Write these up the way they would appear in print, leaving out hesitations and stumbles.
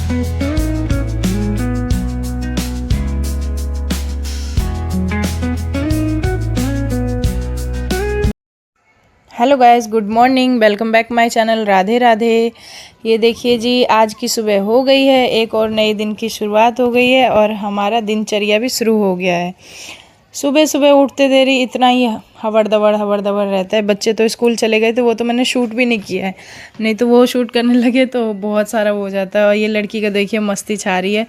Hello guys, good morning, welcome back my channel. Radhe Radhe. ये देखिए जी, आज की सुबह हो गई है, एक और नए दिन की शुरुआत हो गई है और हमारा दिनचर्या भी शुरू हो गया है। सुबह सुबह उठते देरी इतना ही हवड़ दवड़ रहता है। बच्चे तो स्कूल चले गए थे, वो तो मैंने शूट भी नहीं किया है, नहीं तो वो शूट करने लगे तो बहुत सारा हो जाता है। और ये लड़की का देखिए मस्ती छा रही है।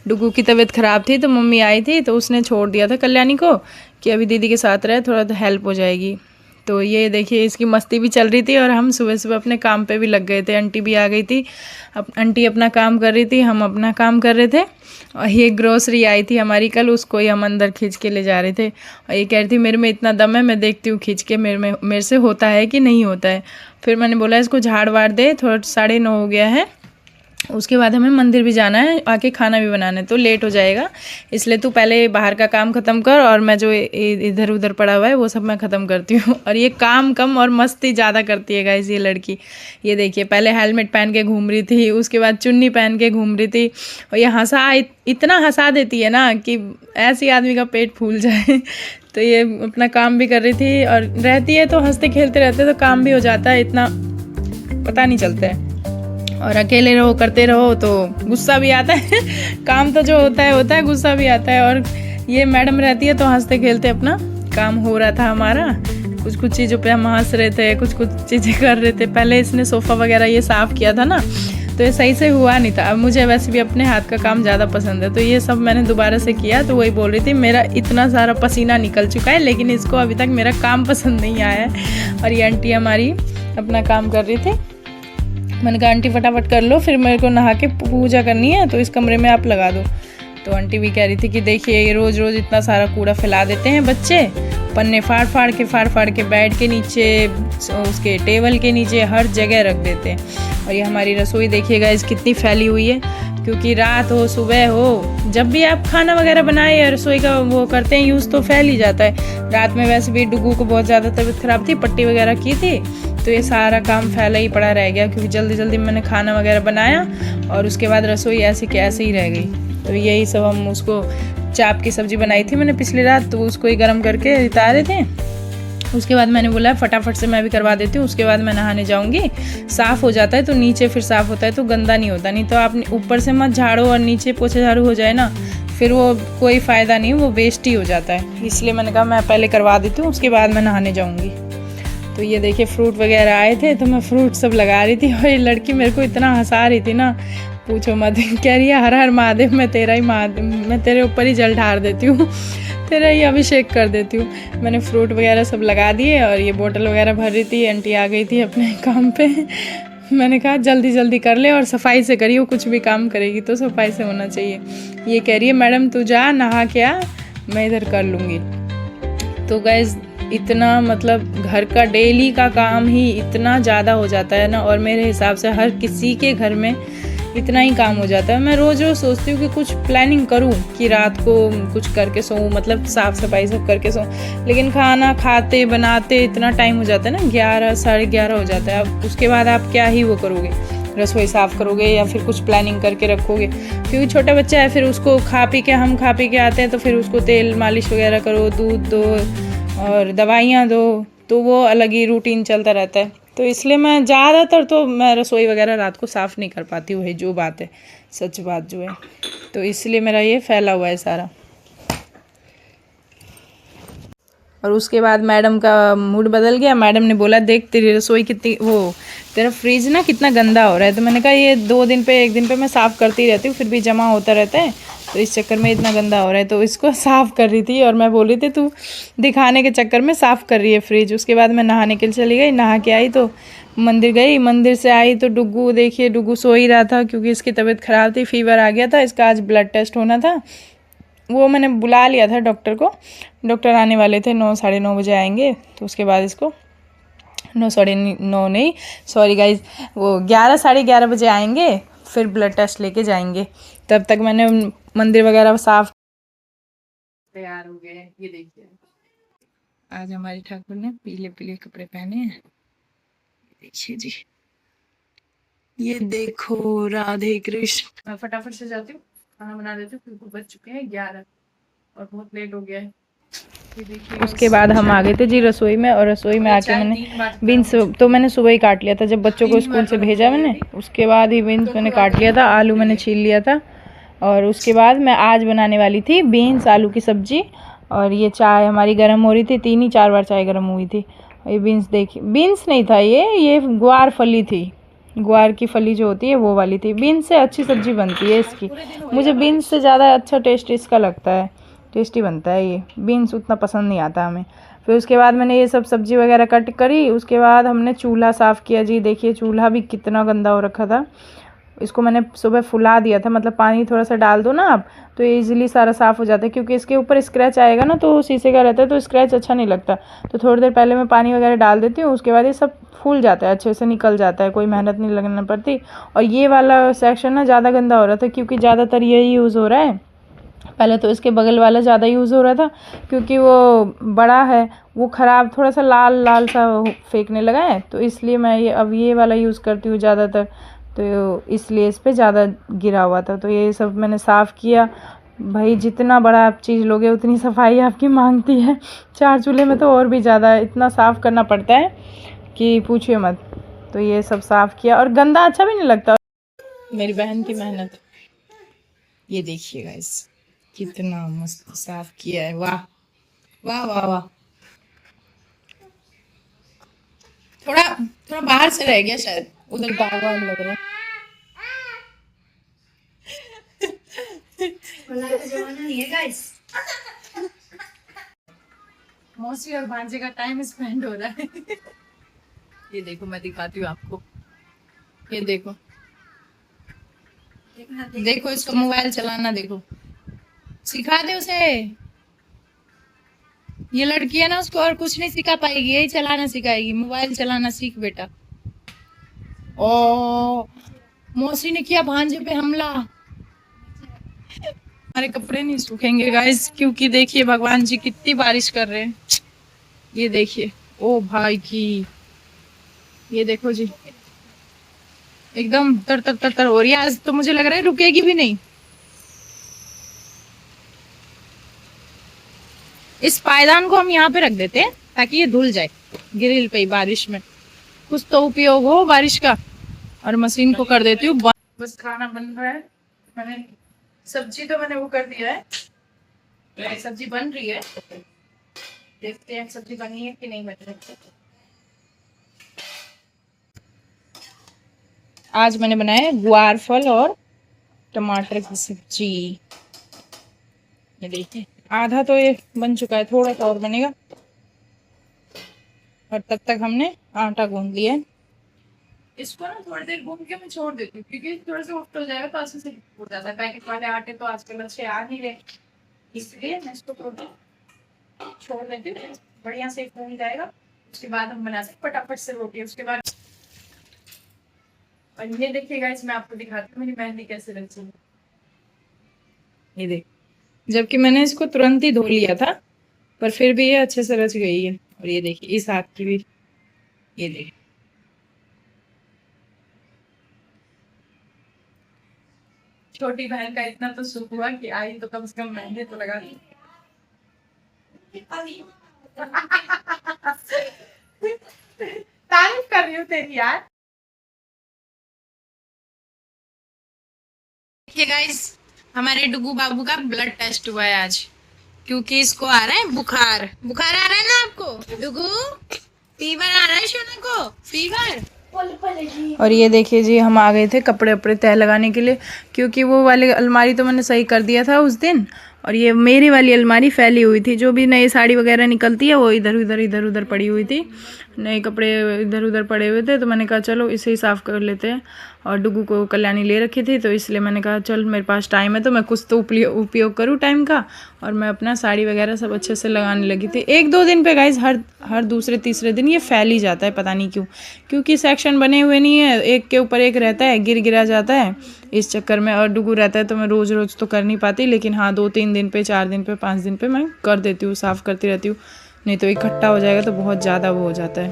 डुगू की तबीयत ख़राब थी तो मम्मी आई थी तो उसने छोड़ दिया था कल्याणी को कि अभी दीदी के साथ रहे, थोड़ा तो हेल्प हो जाएगी। तो ये देखिए इसकी मस्ती भी चल रही थी और हम सुबह सुबह अपने काम पे भी लग गए थे। आंटी भी आ गई थी, आंटी अपना काम कर रही थी, हम अपना काम कर रहे थे। और ये ग्रोसरी आई थी हमारी कल, उसको ही हम अंदर खींच के ले जा रहे थे। और ये कह रही थी मेरे में इतना दम है, मैं देखती हूँ खींच के मेरे से होता है कि नहीं होता है। फिर मैंने बोला इसको झाड़ वाड़ दे, थोड़ा 9:30 हो गया है, उसके बाद हमें मंदिर भी जाना है, आके खाना भी बनाना है तो लेट हो जाएगा, इसलिए तू पहले बाहर का काम ख़त्म कर और मैं जो इधर उधर पड़ा हुआ है वो सब मैं ख़त्म करती हूँ। और ये काम कम और मस्ती ज़्यादा करती है गाइस ये लड़की। ये देखिए पहले हेलमेट पहन के घूम रही थी, उसके बाद चुन्नी पहन के घूम रही थी और ये इतना हंसा देती है ना कि ऐसे आदमी का पेट फूल जाए। तो ये अपना काम भी कर रही थी और रहती है तो हंसते खेलते रहते तो काम भी हो जाता है, इतना पता नहीं चलता है। और अकेले रहो करते रहो तो गुस्सा भी आता है। काम तो जो होता है, गुस्सा भी आता है। और ये मैडम रहती है तो हंसते खेलते अपना काम हो रहा था हमारा। कुछ चीज़ों पे हम हंस रहे थे, कुछ चीज़ें कर रहे थे। पहले इसने सोफ़ा वगैरह ये साफ़ किया था ना, तो ये सही से हुआ नहीं था। अब मुझे वैसे भी अपने हाथ का काम ज़्यादा पसंद है, तो ये सब मैंने दोबारा से किया। तो वही बोल रही थी मेरा इतना सारा पसीना निकल चुका है, लेकिन इसको अभी तक मेरा काम पसंद नहीं आया है। और ये आंटी हमारी अपना काम कर रही थी। मैंने कहा आंटी फटाफट कर लो, फिर मेरे को नहा के पूजा करनी है तो इस कमरे में आप लगा दो। तो आंटी भी कह रही थी कि देखिए ये रोज़ रोज़ इतना सारा कूड़ा फैला देते हैं बच्चे, पन्ने फाड़ के बेड के नीचे, उसके टेबल के नीचे, हर जगह रख देते हैं। और ये हमारी रसोई देखिएगा इस कितनी फैली हुई है, क्योंकि रात हो सुबह हो जब भी आप खाना वगैरह बनाए या रसोई का वो करते हैं यूज़ तो फैल ही जाता है। रात में वैसे भी डुगू को बहुत ज़्यादा तबीयत ख़राब थी, पट्टी वगैरह की थी, तो ये सारा काम फैला ही पड़ा रह गया, क्योंकि जल्दी जल्दी मैंने खाना वगैरह बनाया और उसके बाद रसोई ऐसे के ऐसे ही रह गई। तो यही सब हम उसको चाप की सब्ज़ी बनाई थी मैंने पिछली रात, तो उसको ही गर्म करके रिता रहे थे। उसके बाद मैंने बोला फटाफट से मैं भी करवा देती हूँ, उसके बाद मैं नहाने जाऊँगी। साफ़ हो जाता है तो नीचे फिर साफ़ होता है तो गंदा नहीं होता, नहीं तो आप ऊपर से मत झाड़ो और नीचे पोछा झाड़ू हो जाए ना, फिर वो कोई फ़ायदा नहीं, वो वेस्ट ही हो जाता है। इसलिए मैंने कहा मैं पहले करवा देती हूँ, उसके बाद मैं नहाने जाऊँगी। तो ये देखिए फ्रूट वगैरह आए थे तो मैं फ्रूट सब लगा रही थी और ये लड़की मेरे को इतना हंसा रही थी ना, पूछो मत। कह रही है हर हर महादेव, मैं तेरा ही महादेव, मैं तेरे ऊपर ही जल ढार देती हूँ, तेरा ही अभिषेक कर देती हूँ। मैंने फ्रूट वगैरह सब लगा दिए और ये बोतल वगैरह भर रही थी। आंटी आ गई थी अपने काम पे। मैंने कहा जल्दी जल्दी कर ले और सफाई से करिए, कुछ भी काम करेगी तो सफाई से होना चाहिए। ये कह रही है मैडम तू जा नहा के आ, मैं इधर कर लूँगी। तो गैस इतना मतलब घर का डेली का काम ही इतना ज़्यादा हो जाता है ना, और मेरे हिसाब से हर किसी के घर में इतना ही काम हो जाता है। मैं रोज़ रोज़ सोचती हूँ कि कुछ प्लानिंग करूँ कि रात को कुछ करके सोऊं, मतलब साफ़ सफाई सब करके सोऊं, लेकिन खाना खाते बनाते इतना टाइम हो जाता है ना, 11 11:30 हो जाता है। अब उसके बाद आप क्या ही वो करोगे, रसोई साफ़ करोगे या फिर कुछ प्लानिंग करके रखोगे, क्योंकि छोटा बच्चा है, फिर उसको हम खा पी के आते हैं तो फिर उसको तेल मालिश वगैरह करो, दूध दो और दवाइयाँ दो, तो वो अलग ही रूटीन चलता रहता है। तो इसलिए मैं ज़्यादातर तो मैं रसोई वगैरह रात को साफ़ नहीं कर पाती हूँ, जो बात है, सच बात जो है। तो इसलिए मेरा ये फैला हुआ है सारा। और उसके बाद मैडम का मूड बदल गया। मैडम ने बोला देख तेरी रसोई कितनी तेरा फ्रिज ना कितना गंदा हो रहा है। तो मैंने कहा ये 2 दिन पे 1 दिन पे मैं साफ़ करती रहती हूँ, फिर भी जमा होता रहता है, तो इस चक्कर में इतना गंदा हो रहा है। तो इसको साफ़ कर रही थी और मैं बोल रही थी तू दिखाने के चक्कर में साफ़ कर रही है फ्रिज। उसके बाद मैं नहाने के लिए चली गई, नहा के आई तो मंदिर गई, मंदिर से आई तो डुग्गू देखिए, डुग्गू सो ही रहा था क्योंकि इसकी तबीयत ख़राब थी, फीवर आ गया था, इसका आज ब्लड टेस्ट होना था। वो मैंने बुला लिया था डॉक्टर को, डॉक्टर आने वाले थे, 9 साढ़े 9 बजे आएंगे। तो उसके बाद इसको 9 साढ़े 9 नहीं, सॉरी गाइज, वो 11 साढ़े 11 बजे आएंगे, फिर ब्लड टेस्ट लेके जाएंगे। तब तक मैंने मंदिर वगैरह साफ तैयार हो गए। ये देखिए आज हमारी ठाकुर ने पीले पीले कपड़े पहने हैं, देखिए जी। ये देखो राधे कृष्ण। मैं फटाफट से जाती हूँ, खाना बना देती हूँ क्योंकि बज चुके हैं 11 और बहुत लेट हो गया है। ये देखिए उसके बाद हम आ गए थे जी रसोई में, और रसोई में आके मैंने बीन्स तो मैंने सुबह ही काट लिया था जब बच्चों को स्कूल से भेजा मैंने, उसके बाद ही बीन्स मैंने काट लिया था, आलू मैंने छील लिया था। और उसके बाद मैं आज बनाने वाली थी बीन्स आलू की सब्जी। और ये चाय हमारी गर्म हो रही थी, 3-4 बार चाय गर्म हुई थी। ये बीन्स देखिए, बीन्स नहीं था ये ग्वार फली थी, ग्वार की फली जो होती है वो वाली थी। बीन्स से अच्छी सब्जी बनती है इसकी, मुझे बीन्स से ज़्यादा अच्छा टेस्ट इसका लगता है, टेस्टी बनता है ये। बीन्स उतना पसंद नहीं आता हमें। फिर उसके बाद मैंने ये सब सब्जी वगैरह कट करी, उसके बाद हमने चूल्हा साफ़ किया जी। देखिए चूल्हा भी कितना गंदा हो रखा था, इसको मैंने सुबह फुला दिया था, मतलब पानी थोड़ा सा डाल दो ना आप तो ये इजीली सारा साफ़ हो जाता है, क्योंकि इसके ऊपर स्क्रैच आएगा ना तो शीशे का रहता है तो स्क्रैच अच्छा नहीं लगता। तो थोड़ी देर पहले मैं पानी वगैरह डाल देती हूँ, उसके बाद ये सब फूल जाता है, अच्छे से निकल जाता है, कोई मेहनत नहीं लगना पड़ती। और ये वाला सेक्शन ना ज़्यादा गंदा हो रहा था क्योंकि ज़्यादातर यही यूज़ हो रहा है। पहले तो इसके बगल वाला ज़्यादा यूज़ हो रहा था क्योंकि वो बड़ा है, वो ख़राब थोड़ा सा लाल लाल सा फेंकने लगा है, तो इसलिए मैं अब ये वाला यूज़ करती हूँ ज़्यादातर, तो इसलिए इस पर ज़्यादा गिरा हुआ था। तो ये सब मैंने साफ़ किया। भाई जितना बड़ा आप चीज़ लोगे उतनी सफाई आपकी मांगती है, 4 चूल्हे में तो और भी ज़्यादा इतना साफ़ करना पड़ता है कि पूछिए मत। तो ये सब साफ़ किया और गंदा अच्छा भी नहीं लगता। मेरी बहन की मेहनत, ये देखिए गाइस कितना मस्त साफ किया है, वाह वाह वाह वाह। थोड़ा थोड़ा बाहर से रह गया शायद, उधर दावा लग रहा है। मौसी और भांजे का टाइम स्पेंड हो रहा है। ये देखो मैं दिखाती हूँ आपको, ये देखो देखो इसको मोबाइल चलाना, देखो सिखा दे उसे। ये लड़की है ना, उसको और कुछ नहीं सिखा पाएगी, यही चलाना सिखाएगी, मोबाइल चलाना सीख बेटा। ओ मौसी ने किया भांजे पे हमला। हमारे कपड़े नहीं सूखेंगे गाइस क्योंकि देखिए भगवान जी कितनी बारिश कर रहे हैं। ये देखिए ओ भाई की, ये देखो जी एकदम तर तर तर तर हो रही है। आज तो मुझे लग रहा है रुकेगी भी नहीं। इस पायदान को हम यहाँ पे रख देते हैं ताकि ये धुल जाए ग्रिल पे बारिश में, कुछ तो उपयोग हो बारिश का। और मशीन को कर देती हूँ बस। खाना बन रहा है, मैंने सब्जी तो मैंने वो कर दिया है, सब्जी बन रही है, देखते हैं सब्जी बनी है कि नहीं बन रही। आज मैंने बनाया है ग्वार फल और टमाटर की सब्जी। ये देखिए आधा तो ये बन चुका है, थोड़ा सा और बनेगा। और तब तक हमने आटा गूंद लिया है। इसको ना थोड़ी देर घूम के मैं छोड़ देती हूँ क्योंकि थोड़ा सा उफ्ट हो जाएगा तो अच्छे से हो जाता है। पैकेट वाले आटे तो आजकल अच्छे आ नहीं रहे, इसलिए मैं इसको छोड़ देती हूँ, बढ़िया से फूल जाएगा। उसके बाद हम बनाते हैं फटाफट से रोटी। उसके बाद और ये देखिएगा, इसमें आपको दिखाती हूँ मेरी मेहंदी कैसे रची है। ये देख, जबकि मैंने इसको तुरंत ही धो लिया था पर फिर भी ये अच्छे से रच गई है। और ये देखिए इस हाथ की भी, ये देखिए छोटी बहन का इतना तो सुख हुआ कि आई तो कम से कम मेहंदी तो लगा दी। तारीफ कर रही हूँ तेरी यार। देखिए गाइस हमारे डुगू बाबू का ब्लड टेस्ट हुआ है आज, क्योंकि इसको आ रहा है बुखार। बुखार आ रहा है ना आपको डुगू? फीवर आ रहा है सोना को, फीवर। और ये देखिए जी हम आ गए थे कपड़े वपड़े तय लगाने के लिए, क्योंकि वो वाले अलमारी तो मैंने सही कर दिया था उस दिन, और ये मेरी वाली अलमारी फैली हुई थी। जो भी नई साड़ी वगैरह निकलती है वो इधर उधर पड़ी हुई थी, नए कपड़े इधर उधर पड़े हुए थे। तो मैंने कहा चलो इसे ही साफ़ कर लेते हैं। और डुगू को कल्याणी ले रखी थी तो इसलिए मैंने कहा चल मेरे पास टाइम है तो मैं कुछ तो उपयोग करूँ टाइम का। और मैं अपना साड़ी वगैरह सब अच्छे से लगाने लगी थी। 1-2 दिन पे गाइज हर दूसरे तीसरे दिन ये फैल ही जाता है, पता नहीं क्यों, क्योंकि सेक्शन बने हुए नहीं है, एक के ऊपर एक रहता है, गिरा जाता है इस चक्कर में। और डुगू रहता है तो मैं रोज़ रोज़ तो कर नहीं पाती, लेकिन हाँ 2-3 दिन पे, 4 दिन पे, 5 दिन पे मैं कर देती हूँ, साफ़ करती रहती हूँ। नहीं तो इकट्ठा हो जाएगा तो बहुत ज़्यादा वो हो जाता है।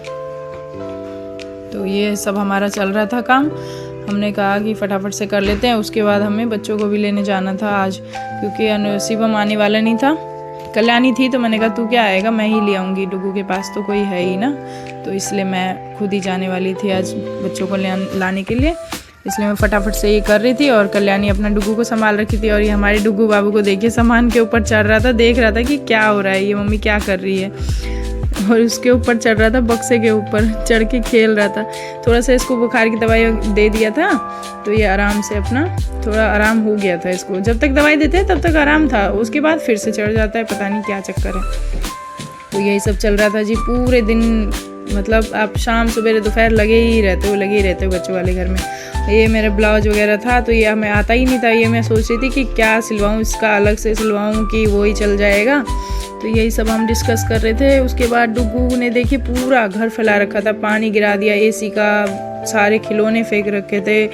तो ये सब हमारा चल रहा था काम। हमने कहा कि फटाफट से कर लेते हैं, उसके बाद हमें बच्चों को भी लेने जाना था आज, क्योंकि शिवम आने वाला नहीं था, कल्याणी थी। तो मैंने कहा तू क्या आएगा, मैं ही ले आऊँगी, डुगू के पास तो कोई है ही ना, तो इसलिए मैं खुद ही जाने वाली थी आज बच्चों को लाने के लिए। इसलिए मैं फटाफट से ये कर रही थी और कल्याणी अपना डुगू को संभाल रखी थी। और ये हमारे डुगू बाबू को देखिए सामान के ऊपर चढ़ रहा था, देख रहा था कि क्या हो रहा है, ये मम्मी क्या कर रही है, और उसके ऊपर चढ़ रहा था, बक्से के ऊपर चढ़ के खेल रहा था। थोड़ा सा इसको बुखार की दवाई दे दिया था तो ये आराम से अपना थोड़ा आराम हो गया था इसको। जब तक दवाई देते हैं तब तक आराम था, उसके बाद फिर से चढ़ जाता है, पता नहीं क्या चक्कर है। तो यही सब चल रहा था जी पूरे दिन, मतलब आप शाम सुबह दोपहर लगे ही रहते हो बच्चों वाले घर में। ये मेरा ब्लाउज वगैरह था तो ये हमें आता ही नहीं था, ये मैं सोच रही थी कि क्या सिलवाऊँ, इसका अलग से सिलवाऊँ कि वो ही चल जाएगा। तो यही सब हम डिस्कस कर रहे थे। उसके बाद डुगू ने देखिए पूरा घर फैला रखा था, पानी गिरा दिया, एसी का सारे खिलौने फेंक रखे थे।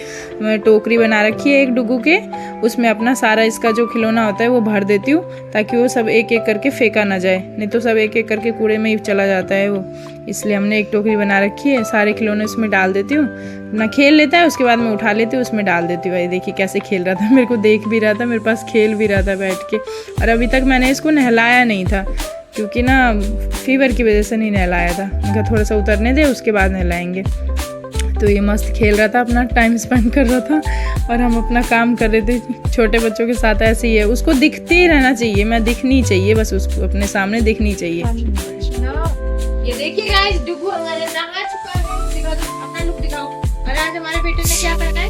मैं टोकरी बना रखी है एक डुगू के, उसमें अपना सारा इसका जो खिलौना होता है वो भर देती हूँ, ताकि वो सब एक एक करके फेंका ना जाए, नहीं तो सब एक एक करके कूड़े में ही चला जाता है वो। इसलिए हमने एक टोकरी बना रखी है, सारे खिलौने उसमें डाल देती हूँ, अपना खेल लेता है, उसके बाद मैं उठा लेती हूँ, उसमें डाल देती हूँ। भाई देखिए कैसे खेल रहा था, मेरे को देख भी रहा था, मेरे पास खेल भी रहा था बैठ के। और अभी तक मैंने इसको नहलाया नहीं था, क्योंकि ना फीवर की वजह से नहीं नहलाया था, उनका थोड़ा सा उतरने दे उसके बाद नहलाएंगे। तो ये मस्त खेल रहा था, अपना टाइम स्पेंड कर रहा था और हम अपना काम कर रहे थे। छोटे बच्चों के साथ ऐसे ही है, उसको दिखते ही रहना चाहिए, मैं दिखनी चाहिए, बस उसको अपने सामने दिखनी चाहिए। ये देखिए गाइस, डुगू हमारे नहा चुका है, दिखा दो अपना लुक दिखाओ। और आज हमारे बेटे ने क्या पहना है,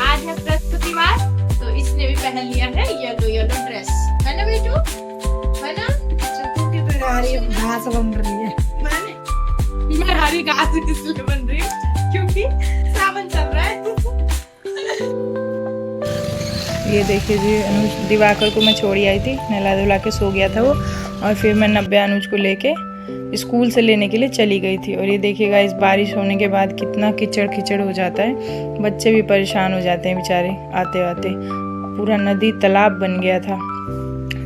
आज है बृहस्पतिवार, तो इसने भी पहन लिया है येलो ड्रेस, है ना बेटू, है ना? घास बन रही है, मैं हरी घास इसलिए बन रही हूँ क्योंकि सावन चल रहा है। ये देखिए जी, अनुज दिवाकर को मैं छोड़ी आई थी, नहला धुला के सो गया था वो, और फिर मैं नब्बे अनुज को लेके स्कूल से लेने के लिए चली गई थी। और ये देखिएगा इस बारिश होने के बाद कितना कीचड़ कीचड़ हो जाता है, बच्चे भी परेशान हो जाते हैं बेचारे, आते आते पूरा नदी तालाब बन गया था।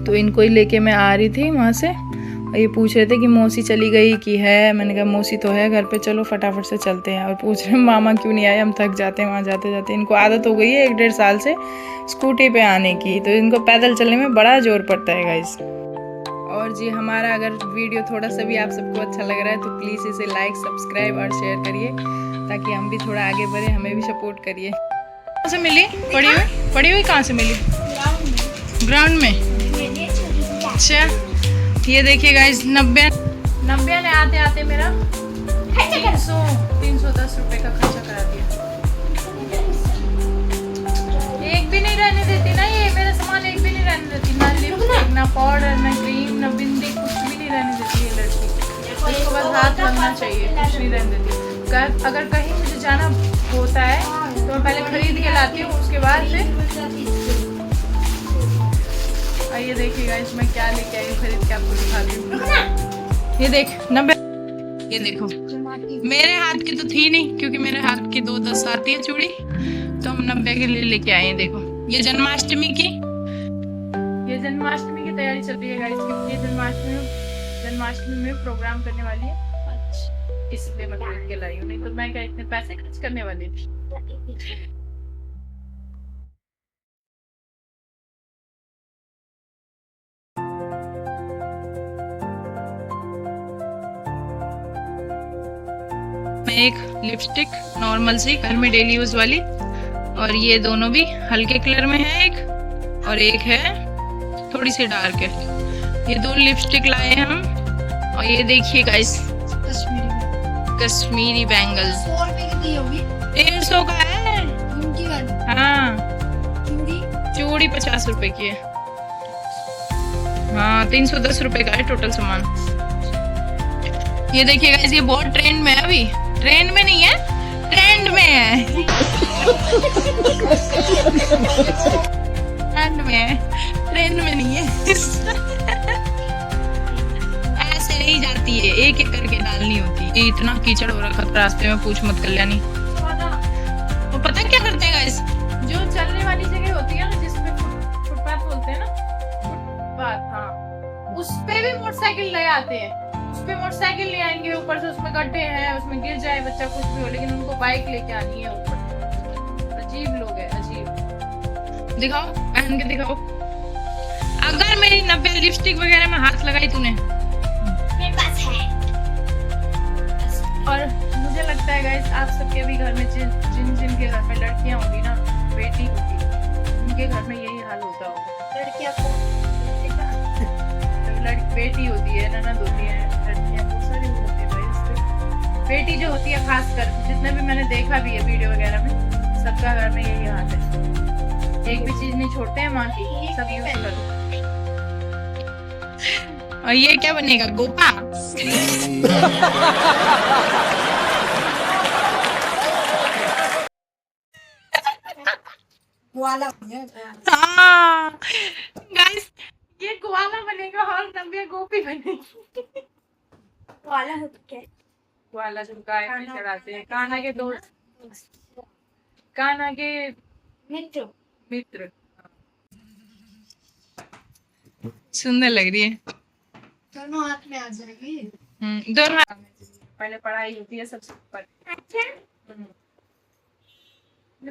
तो इनको ही लेके मैं आ रही थी वहाँ से, और ये पूछ रहे थे कि मौसी चली गई कि है, मैंने कहा मौसी तो है घर पे, चलो फटाफट से चलते हैं। और पूछ रहे मामा क्यों नहीं आए, हम थक जाते हैं वहाँ जाते जाते। इनको आदत हो गई है 1-1.5 साल से स्कूटी पे आने की, तो इनको पैदल चलने में बड़ा जोर पड़ता है गाइस। और जी हमारा अगर वीडियो थोड़ा सा भी आप सबको अच्छा लग रहा है तो प्लीज़ इसे लाइक, सब्सक्राइब और शेयर करिए, ताकि हम भी थोड़ा आगे बढ़े, हमें भी सपोर्ट करिए। कहाँ से मिली पड़ी हुई कहाँ से मिली? ग्राउंड में। अच्छा ये देखिए गाइस, 90 ने आते आते मेरा 310 रुपए का खर्चा करा दिया। एक भी नहीं रहने देती ना ये, मेरा सामान एक भी नहीं रहने देती, ना लिपस्टिक, ना पाउडर, ना क्रीम, ना बिंदी, कुछ भी नहीं रहने देती ये लड़की। उसको बस हाथ लगना चाहिए, कुछ नहीं रहने देती। अगर कहीं मुझे जाना होता है तो मैं पहले खरीद के लाती हूँ, उसके बाद फिर ये देखिएगा इसमें क्या लेके आई खरीद के, आपको दिखाती हूँ। ये देख 90, ये देखो मेरे हाथ की तो थी नहीं, क्योंकि मेरे हाथ की 2-10 आती है चूड़ी, तो हम 90 के लिए लेके आए हैं। देखो ये जन्माष्टमी की तैयारी चल रही है गाइस, क्योंकि ये जन्माष्टमी में प्रोग्राम करने वाली है, इसलिए मैं खरीद के लाई हूँ, नहीं तो मैं क्या इतने पैसे खर्च करने वाली थी। एक लिपस्टिक नॉर्मल सी घर में डेली यूज वाली, और ये दोनों भी हल्के कलर में है एक, और एक है थोड़ी सी डार्क है। ये 2 लिपस्टिक लाए हैं हम। और ये देखिए गाइस कश्मीरी बैंगल्स 100 रुपए की दी होगी, 150 का है। हाँ चूड़ी 50 रुपए की है। हाँ 310 रुपए का है टोटल सामान। ये देखिए गाइस, ये बहुत ट्रेंड में है, अभी ट्रेंड में नहीं है, ट्रेंड में है। ट्रेंड में है, ट्रेंड में नहीं है। ऐसे नहीं जाती है, एक एक करके डालनी होती है। इतना कीचड़ हो रखा था रास्ते में, पूछ मत कल्याणी। तो पता है क्या करते हैं गाइस, जो चलने वाली जगह होती है ना, जिसमें फुटपाथ बोलते हैं ना, फुटपाथ, हाँ, उस पे भी मोटरसाइकिल ले आते हैं। उस पे मोटरसाइकिल ले आएंगे, ऊपर से उसमें गड्ढे हैं, उसमें गिर जाए बच्चा कुछ भी हो, लेकिन उनको बाइक लेके आनी है ऊपर। दिखाओ, पहन के दिखाओ। अगर मेरी 90 लिपस्टिक वगैरह में हाथ लगाई तूने। मेरे पास है। और मुझे लगता है गाइस आप सबके भी घर में जिनके घर में लड़कियां होंगी ना, बेटी होगी, उनके घर में यही हाल होता होगा। लड़कियां को बेटी होती है, ननद होती है, लड़कियां बहुत सारी होती है भाई। बेटी जो होती है खासकर, जितने भी मैंने देखा भी है वीडियो वगैरह में, सबका घर में यही हाल है। एक भी चीज नहीं छोड़ते हैं माँ की, सब यूज करो। और ये क्या बनेगा, गोपा? वाला हाँ गाइस, ये कोआला बनेगा और नव्या गोपी बनेगी। वाला हो तो क्या? कोआला जो गाय में चढ़ाते हैं, कान्हा के दोस्त, कान्हा के मित्र। मित्र। सुंदर लग रही है। दोनों हाथ में आ जाएगी। दोनों हाथ में। पहले पढ़ाई होती है सबसे ऊपर। अच्छा।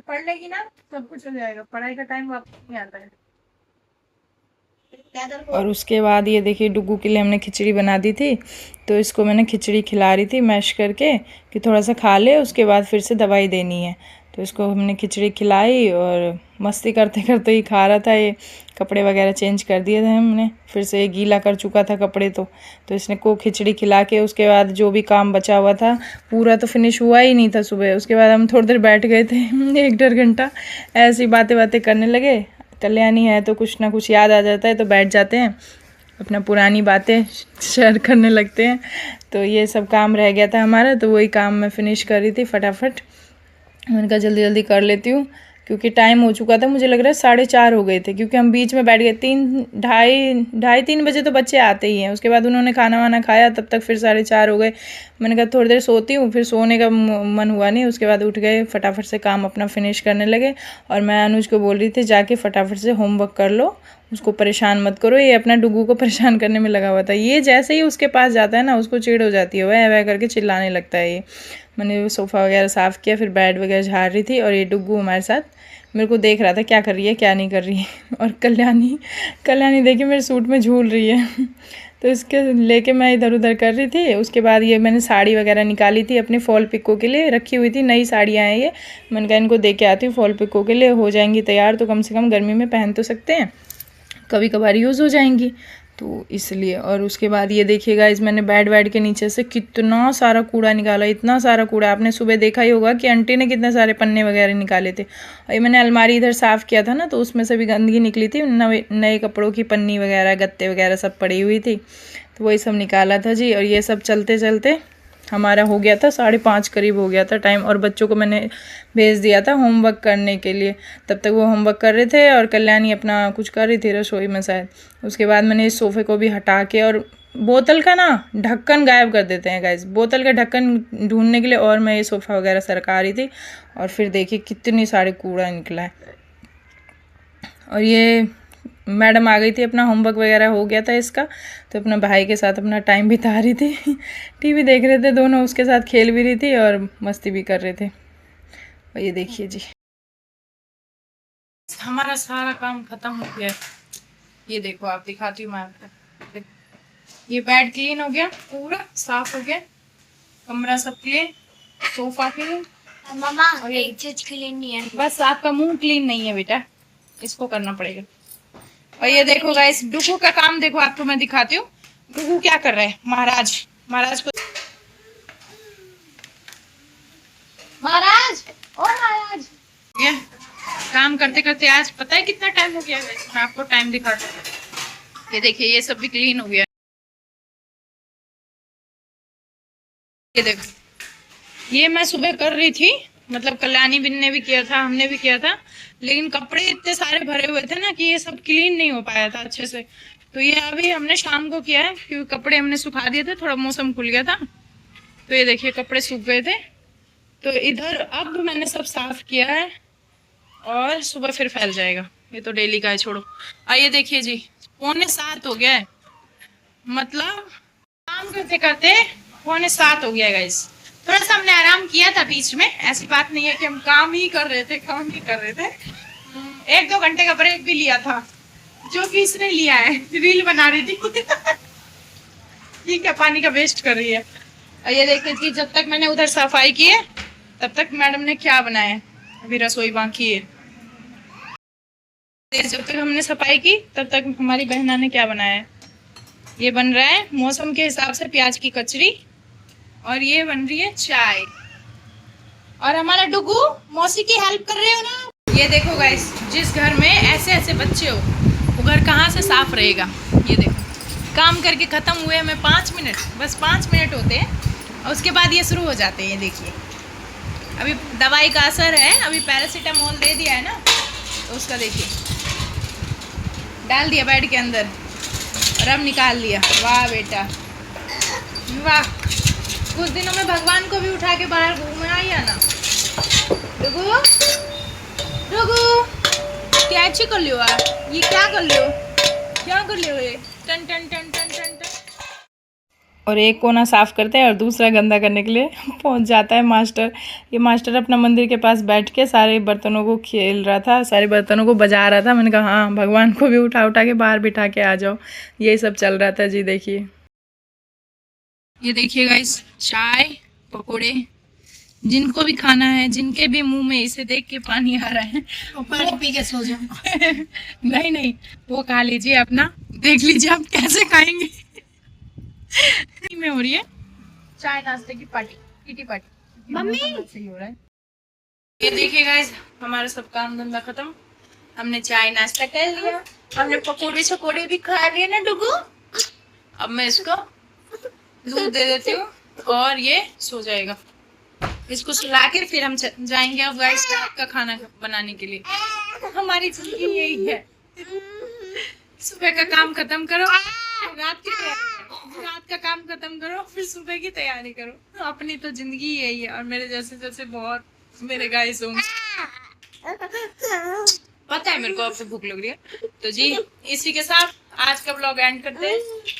पढ़ लेगी ना सब कुछ हो जाएगा, पढ़ाई का टाइम वापस नहीं आता है। और उसके बाद ये देखिए डुगू के लिए हमने खिचड़ी बना दी थी, तो इसको मैंने खिचड़ी खिला रही थी मैश करके कि थोड़ा सा खा ले, उसके बाद फिर से दवाई देनी है। तो इसको हमने खिचड़ी खिलाई और मस्ती करते करते ही खा रहा था। ये कपड़े वगैरह चेंज कर दिए थे हमने, फिर से ये गीला कर चुका था कपड़े। तो इसने को खिचड़ी खिला के उसके बाद जो भी काम बचा हुआ था, पूरा तो फिनिश हुआ ही नहीं था सुबह। उसके बाद हम थोड़ी देर बैठ गए थे 1-1.5 घंटा ऐसी बातें करने लगे। कल्याणी है तो कुछ ना कुछ याद आ जाता है, तो बैठ जाते हैं, अपना पुरानी बातें शेयर करने लगते हैं। तो ये सब काम रह गया था हमारा, तो वही काम मैं फिनिश कर रही थी फटाफट। मैंने कहा जल्दी जल्दी कर लेती हूँ, क्योंकि टाइम हो चुका था, मुझे लग रहा है 4:30 हो गए थे, क्योंकि हम बीच में बैठ गए। 3 बजे तो बच्चे आते ही हैं। उसके बाद उन्होंने खाना वाना खाया, तब तक फिर 4:30 हो गए। मैंने कहा थोड़ी देर सोती हूँ, फिर सोने का मन हुआ नहीं। उसके बाद उठ गए, फटाफट से काम अपना फिनिश करने लगे। और मैं अनुज को बोल रही थी जाके फटाफट से होमवर्क कर लो, उसको परेशान मत करो। ये अपना डुगू को परेशान करने में लगा हुआ था। ये जैसे ही उसके पास जाता है ना, उसको चिढ़ हो जाती है, वह वह करके चिल्लाने लगता है ये। मैंने सोफ़ा वगैरह साफ़ किया, फिर बेड वगैरह झाड़ रही थी, और ये डुगू हमारे साथ मेरे को देख रहा था क्या कर रही है क्या नहीं कर रही है। और कल्याणी देखिए मेरे सूट में झूल रही है। तो इसके लेके मैं इधर उधर कर रही थी। उसके बाद ये मैंने साड़ी वगैरह निकाली थी अपने फॉल पिको के लिए, रखी हुई थी, नई साड़ियाँ हैं ये। मैंने कहा इनको दे के आती हूँ, फॉल पिको के लिए हो जाएंगी तैयार, तो कम से कम गर्मी में पहन तो सकते हैं, कभी कभार यूज़ हो जाएंगी, तो इसलिए। और उसके बाद ये देखिएगा, इस मैंने बेड के नीचे से कितना सारा कूड़ा निकाला, इतना सारा कूड़ा। आपने सुबह देखा ही होगा कि आंटी ने कितने सारे पन्ने वगैरह निकाले थे। और ये मैंने अलमारी इधर साफ़ किया था ना, तो उसमें से भी गंदगी निकली थी, नए कपड़ों की पन्नी वगैरह, गत्ते वगैरह सब पड़ी हुई थी, तो वही सब निकाला था जी। और ये सब चलते चलते हमारा हो गया था 5:30 करीब हो गया था टाइम। और बच्चों को मैंने भेज दिया था होमवर्क करने के लिए, तब तक वो होमवर्क कर रहे थे और कल्याणी अपना कुछ कर रही थी रसोई में शायद। उसके बाद मैंने इस सोफ़े को भी हटा के, और बोतल का ना ढक्कन गायब कर देते हैं गाइस, बोतल का ढक्कन ढूंढने के लिए, और मैं ये सोफ़ा वगैरह सरका रही थी। और फिर देखिए कितनी सारी कूड़ा निकला है। और ये मैडम आ गई थी, अपना होमवर्क वगैरह हो गया था इसका, तो अपना भाई के साथ अपना टाइम बिता रही थी। टीवी देख रहे थे दोनों, उसके साथ खेल भी रही थी और मस्ती भी कर रहे थे। और ये देखिए जी, हमारा सारा काम खत्म हो गया। ये देखो, आप दिखाती हूँ मैं आपको। ये बेड क्लीन हो गया, पूरा साफ हो गया, कमरा सब क्लीन, सोफा क्लीन। मामा एक चीज क्लीन नहीं है, बस आपका मुंह क्लीन नहीं है बेटा, इसको करना पड़ेगा। और ये देखो गाइस, डुगू का काम देखो, आपको मैं दिखाती हूँ। डुगू क्या कर रहे हैं, महाराज को, महाराज ओ महाराज। ये काम करते करते आज पता है कितना टाइम हो गया है। मैं आपको टाइम दिखाती हूँ। ये देखिए, ये सब भी क्लीन हो गया। ये देखो, ये मैं सुबह कर रही थी, मतलब कल्याणी बिन ने भी किया था, हमने भी किया था, लेकिन कपड़े इतने सारे भरे हुए थे ना कि ये सब क्लीन नहीं हो पाया था अच्छे से। तो ये अभी हमने शाम को किया है, क्योंकि कपड़े हमने सुखा दिए थे, थोड़ा मौसम खुल गया था। तो ये देखिए कपड़े सूख गए थे, तो इधर अब मैंने सब साफ किया है, और सुबह फिर फैल जाएगा। ये तो डेली का है, छोड़ो। आइए देखिए जी, 6:45 हो गया है, मतलब काम करते करते 6:45 हो गया है गाइस। थोड़ा सा हमने आराम किया था बीच में, ऐसी बात नहीं है कि हम काम ही कर रहे थे, 1-2 घंटे का ब्रेक भी लिया था, जो कि इसने लिया है। रील बना रही थी। ठीक है, पानी का वेस्ट कर रही है। और ये देखिए कि जब तक मैंने उधर सफाई की है तब तक मैडम ने क्या बनाया है। अभी रसोई बाकी है। जब तक हमने सफाई की तब तक हमारी बहना ने क्या बनाया है। ये बन रहा है मौसम के हिसाब से प्याज की कचरी, और ये बन रही है चाय। और हमारा डुगू मौसी की हेल्प कर रहे हो ना। ये देखो गाइस, जिस घर में ऐसे ऐसे बच्चे हो वो घर कहाँ से साफ रहेगा। ये देखो, काम करके ख़त्म हुए हमें 5 मिनट, बस 5 मिनट होते हैं और उसके बाद ये शुरू हो जाते हैं। ये देखिए, अभी दवाई का असर है, अभी पैरासीटामोल दे दिया है ना, तो उसका देखिए डाल दिया बेड के अंदर और अब निकाल लिया। वाह बेटा वाह, कुछ दिनों में भगवान को भी उठा के बाहर घूमना ही है ना। डुगू डुगू क्या अच्छी कर लियो यार, ये क्या कर लियो, क्या कर लियो ये टन टन टन टन टन टन। और एक कोना साफ करते हैं और दूसरा गंदा करने के लिए पहुंच जाता है मास्टर। ये मास्टर अपना मंदिर के पास बैठ के सारे बर्तनों को खेल रहा था, सारे बर्तनों को बजा रहा था। मैंने कहा हाँ, भगवान को भी उठा उठा के बाहर बिठा के आ जाओ। यही सब चल रहा था जी। देखिए, ये देखिए गाइस, चाय पकोड़े, जिनको भी खाना है, जिनके भी मुंह में इसे देख के पानी आ रहा है, पानी पी के सो जाओ। नहीं नहीं, वो खा लीजिए अपना, देख लीजिए आप कैसे खाएंगे। में हो रही है चाय नाश्ते की पार्टी, किटी पार्टी। मम्मी सही हो रहा है। ये देखिए गाइस, हमारा सब काम धंधा खत्म, हमने चाय नाश्ता कर लिया, हमने पकोड़े शकोड़े भी खा लिए ना डुगू। अब मैं इसको दूध दे देती हूँ और ये सो जाएगा। इसको सुला के फिर हम जाएंगे अब गाइस रात का खाना बनाने के लिए। हमारी जिंदगी यही है, सुबह का काम खत्म करो, रात का काम खत्म करो, फिर सुबह की तैयारी करो। अपनी तो जिंदगी यही है। और मेरे जैसे जैसे बहुत मेरे गाइस होंगे, पता है मेरे को, अब से भूख लग रही है। तो जी इसी के साथ आज का ब्लॉग एंड करते हैं।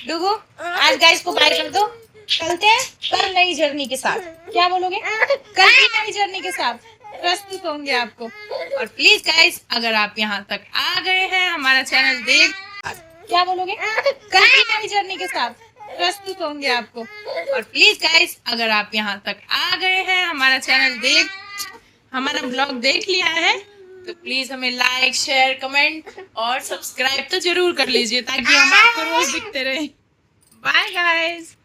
डुगू आज गाइस को बाय कर दो, चलते हैं कल नई जर्नी के साथ। क्या बोलोगे? कल की नई जर्नी के साथ प्रस्तुत होंगे आपको। और प्लीज गाइस, अगर आप यहाँ तक आ गए हैं हमारा चैनल देख, क्या बोलोगे? कल की नई जर्नी के साथ प्रस्तुत होंगे आपको। और प्लीज गाइस, अगर आप यहाँ तक आ गए हैं हमारा चैनल देख, हमारा ब्लॉग देख लिया है, तो प्लीज हमें लाइक शेयर कमेंट और सब्सक्राइब तो जरूर कर लीजिए, ताकि हम आपको रोज दिखते रहे। Bye guys.